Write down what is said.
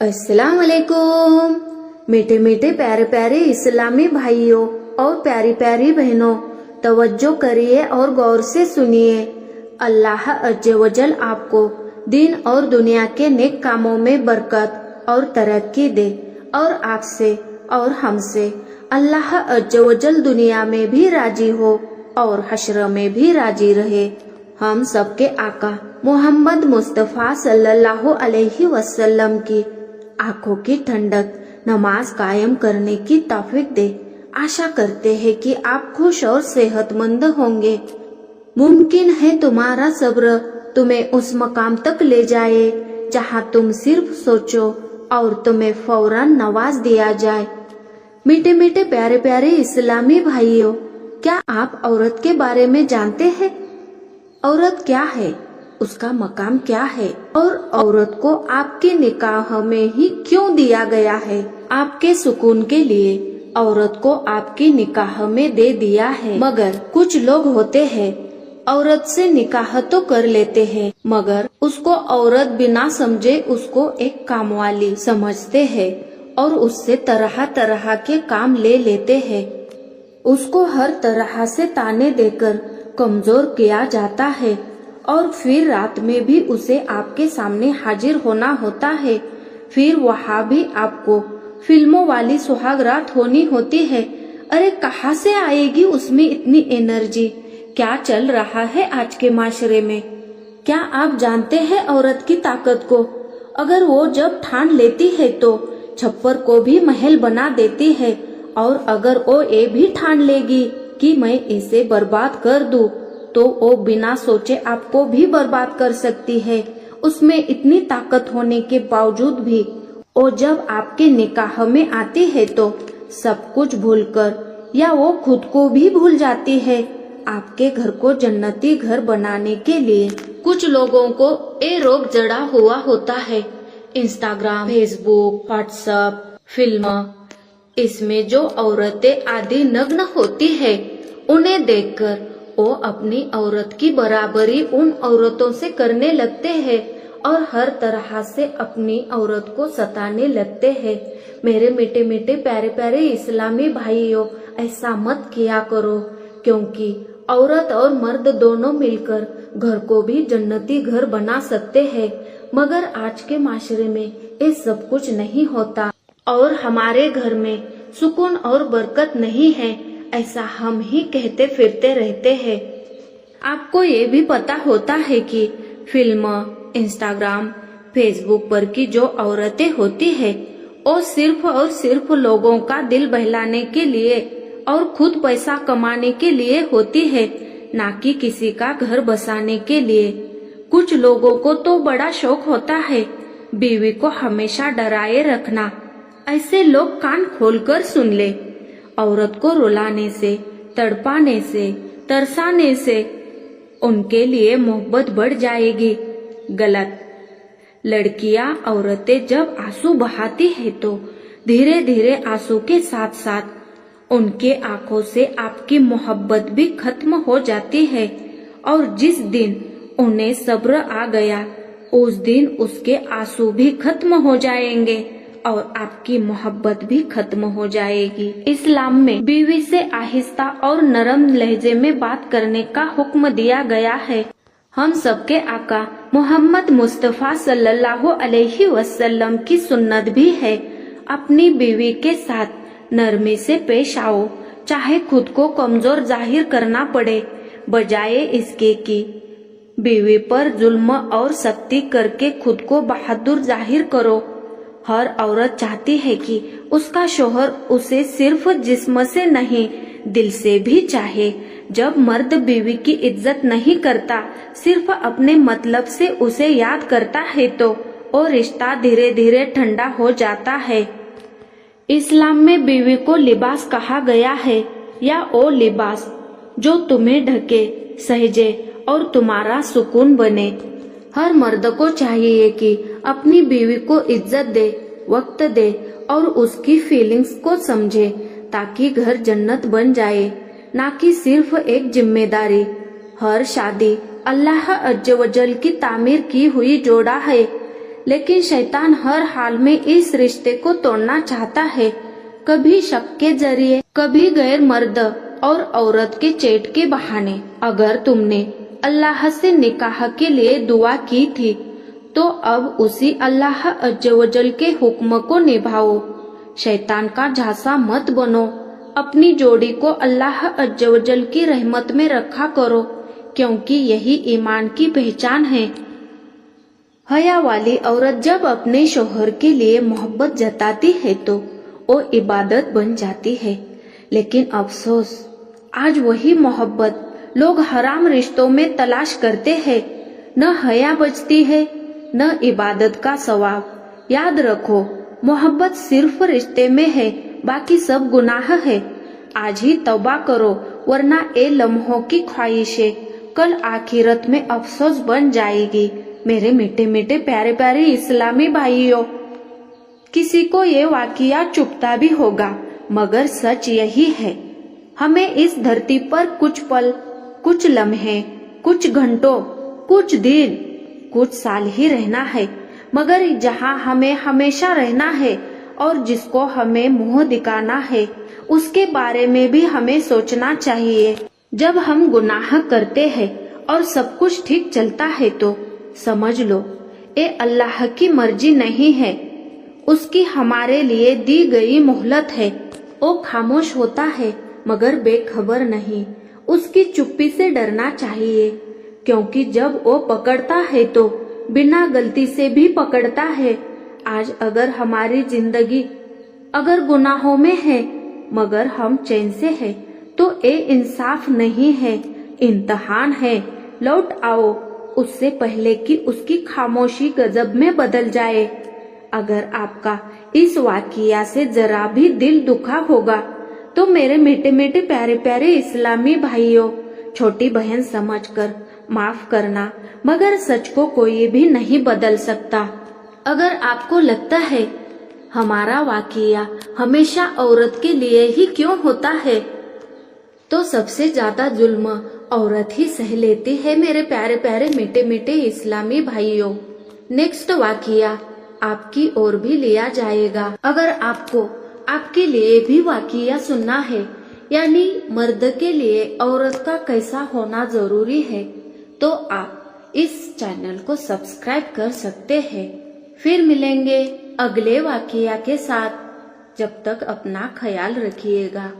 अस्सलाम वालेकुम। मीठे मीठे प्यारे प्यारे इस्लामी भाइयों और प्यारी प्यारी बहनों, तवज्जो करिए और गौर से सुनिए। अल्लाह अज्जे वजल आपको दीन और दुनिया के नेक कामों में बरकत और तरक्की दे और आपसे और हमसे अल्लाह अज्जे वजल दुनिया में भी राजी हो और हश्र में भी राजी रहे। हम सबके आका मोहम्मद मुस्तफ़ा सल्लल्लाहु अलैहि वसल्लम की आंखों की ठंडक नमाज कायम करने की तौफीक दे। आशा करते हैं कि आप खुश और सेहतमंद होंगे। मुमकिन है तुम्हारा सब्र तुम्हें उस मकाम तक ले जाए जहां तुम सिर्फ सोचो और तुम्हें फौरन नवाज दिया जाए। मीठे मीठे प्यारे प्यारे इस्लामी भाइयों, क्या आप औरत के बारे में जानते हैं? औरत क्या है, उसका मकाम क्या है और औरत को आपके निकाह में ही क्यों दिया गया है? आपके सुकून के लिए औरत को आपके निकाह में दे दिया है। मगर कुछ लोग होते हैं, औरत से निकाह तो कर लेते हैं मगर उसको औरत बिना समझे उसको एक कामवाली समझते हैं और उससे तरह तरह के काम ले लेते हैं। उसको हर तरह से ताने देकर कमजोर किया जाता है और फिर रात में भी उसे आपके सामने हाजिर होना होता है। फिर वहाँ भी आपको फिल्मों वाली सुहाग रात होनी होती है। अरे कहाँ से आएगी उसमें इतनी एनर्जी? क्या चल रहा है आज के माशरे में? क्या आप जानते हैं औरत की ताकत को? अगर वो जब ठान लेती है तो छप्पर को भी महल बना देती है और अगर वो ये भी ठान लेगी कि मैं इसे बर्बाद कर दूं तो वो बिना सोचे आपको भी बर्बाद कर सकती है। उसमें इतनी ताकत होने के बावजूद भी वो जब आपके निकाह में आती है तो सब कुछ भूलकर या वो खुद को भी भूल जाती है आपके घर को जन्नती घर बनाने के लिए। कुछ लोगों को ये रोग जड़ा हुआ होता है। इंस्टाग्राम, फेसबुक, व्हाट्सएप, फिल्म, इसमें जो औरतें आदि नग्न होती है उन्हें देखकर वो अपनी औरत की बराबरी उन औरतों से करने लगते हैं और हर तरह से अपनी औरत को सताने लगते हैं। मेरे मीठे मीठे प्यारे प्यारे इस्लामी भाइयों, ऐसा मत किया करो, क्योंकि औरत और मर्द दोनों मिलकर घर को भी जन्नती घर बना सकते हैं। मगर आज के माशरे में ये सब कुछ नहीं होता और हमारे घर में सुकून और बरकत नहीं है, ऐसा हम ही कहते फिरते रहते हैं। आपको ये भी पता होता है कि फिल्म, इंस्टाग्राम, फेसबुक पर की जो औरतें होती है वो सिर्फ और सिर्फ लोगों का दिल बहलाने के लिए और खुद पैसा कमाने के लिए होती है, ना कि किसी का घर बसाने के लिए। कुछ लोगों को तो बड़ा शौक होता है बीवी को हमेशा डराए रखना। ऐसे लोग कान खोलकर सुन ले। औरत को रुलाने से, तड़पाने से, तरसाने से उनके लिए मोहब्बत बढ़ जाएगी। गलत। लड़कियां, औरतें जब आंसू बहाती है तो धीरे धीरे आंसू के साथ साथ उनके आंखों से आपकी मोहब्बत भी खत्म हो जाती है और जिस दिन उन्हें सब्र आ गया उस दिन उसके आंसू भी खत्म हो जाएंगे और आपकी मोहब्बत भी खत्म हो जाएगी। इस्लाम में बीवी से आहिस्ता और नरम लहजे में बात करने का हुक्म दिया गया है। हम सबके आका मोहम्मद मुस्तफ़ा सल्लल्लाहु अलैहि वसल्लम की सुन्नत भी है, अपनी बीवी के साथ नरमी से पेश आओ, चाहे खुद को कमजोर जाहिर करना पड़े, बजाय इसके कि बीवी पर जुल्म और सख्ती करके खुद को बहादुर जाहिर करो। हर औरत चाहती है कि उसका शोहर उसे सिर्फ जिस्म से नहीं दिल से भी चाहे। जब मर्द बीवी की इज्जत नहीं करता, सिर्फ अपने मतलब से उसे याद करता है तो वो रिश्ता धीरे धीरे ठंडा हो जाता है। इस्लाम में बीवी को लिबास कहा गया है या वो लिबास जो तुम्हें ढके, सहेजे और तुम्हारा सुकून बने। हर मर्द को चाहिए कि अपनी बीवी को इज्जत दे, वक्त दे और उसकी फीलिंग्स को समझे ताकि घर जन्नत बन जाए, ना कि सिर्फ एक जिम्मेदारी। हर शादी अल्लाह अज्ज वजल की तामीर की हुई जोड़ा है। लेकिन शैतान हर हाल में इस रिश्ते को तोड़ना चाहता है, कभी शक के जरिए, कभी गैर मर्द और औरत के चेट के बहाने। अगर तुमने अल्लाह से निकाह के लिए दुआ की थी तो अब उसी अल्लाह अज्जवजल के हुक्म को निभाओ। शैतान का झांसा मत बनो। अपनी जोड़ी को अल्लाह अज्जवजल की रहमत में रखा करो, क्योंकि यही ईमान की पहचान है। हया वाली औरत जब अपने शौहर के लिए मोहब्बत जताती है तो वो इबादत बन जाती है। लेकिन अफसोस, आज वही मोहब्बत लोग हराम रिश्तों में तलाश करते हैं। न हया बचती है, न इबादत का सवाब। याद रखो, मोहब्बत सिर्फ रिश्ते में है, बाकी सब गुनाह है। आज ही तौबा करो, वरना ये लम्हों की ख्वाहिशें कल आखिरत में अफसोस बन जाएगी। मेरे मीठे मीठे प्यारे प्यारे इस्लामी भाइयों, किसी को ये वाकया चुभता भी होगा, मगर सच यही है। हमें इस धरती पर कुछ पल, कुछ लम्हे, कुछ घंटों, कुछ दिन, कुछ साल ही रहना है, मगर जहाँ हमें हमेशा रहना है और जिसको हमें मुंह दिखाना है, उसके बारे में भी हमें सोचना चाहिए। जब हम गुनाह करते हैं और सब कुछ ठीक चलता है तो समझ लो ये अल्लाह की मर्जी नहीं है, उसकी हमारे लिए दी गई मोहलत है। वो खामोश होता है मगर बेखबर नहीं। उसकी चुप्पी से डरना चाहिए, क्योंकि जब वो पकड़ता है तो बिना गलती से भी पकड़ता है। आज अगर हमारी जिंदगी अगर गुनाहों में है मगर हम चैन से है तो ये इंसाफ नहीं है, इम्तिहान है। लौट आओ उससे पहले कि उसकी खामोशी गजब में बदल जाए। अगर आपका इस वाकया से जरा भी दिल दुखा होगा तो मेरे मीठे मीठे प्यारे प्यारे इस्लामी भाइयों, छोटी बहन समझकर माफ करना, मगर सच को कोई भी नहीं बदल सकता। अगर आपको लगता है हमारा वाकया हमेशा औरत के लिए ही क्यों होता है, तो सबसे ज्यादा जुल्म औरत ही सह लेती है मेरे प्यारे प्यारे मीठे मीठे इस्लामी भाइयों। नेक्स्ट वाकया आपकी ओर भी लिया जाएगा। अगर आपको आपके लिए भी वाकया सुनना है, यानी मर्द के लिए औरत का कैसा होना जरूरी है, तो आप इस चैनल को सब्सक्राइब कर सकते हैं। फिर मिलेंगे अगले वाकया के साथ। जब तक अपना ख्याल रखिएगा।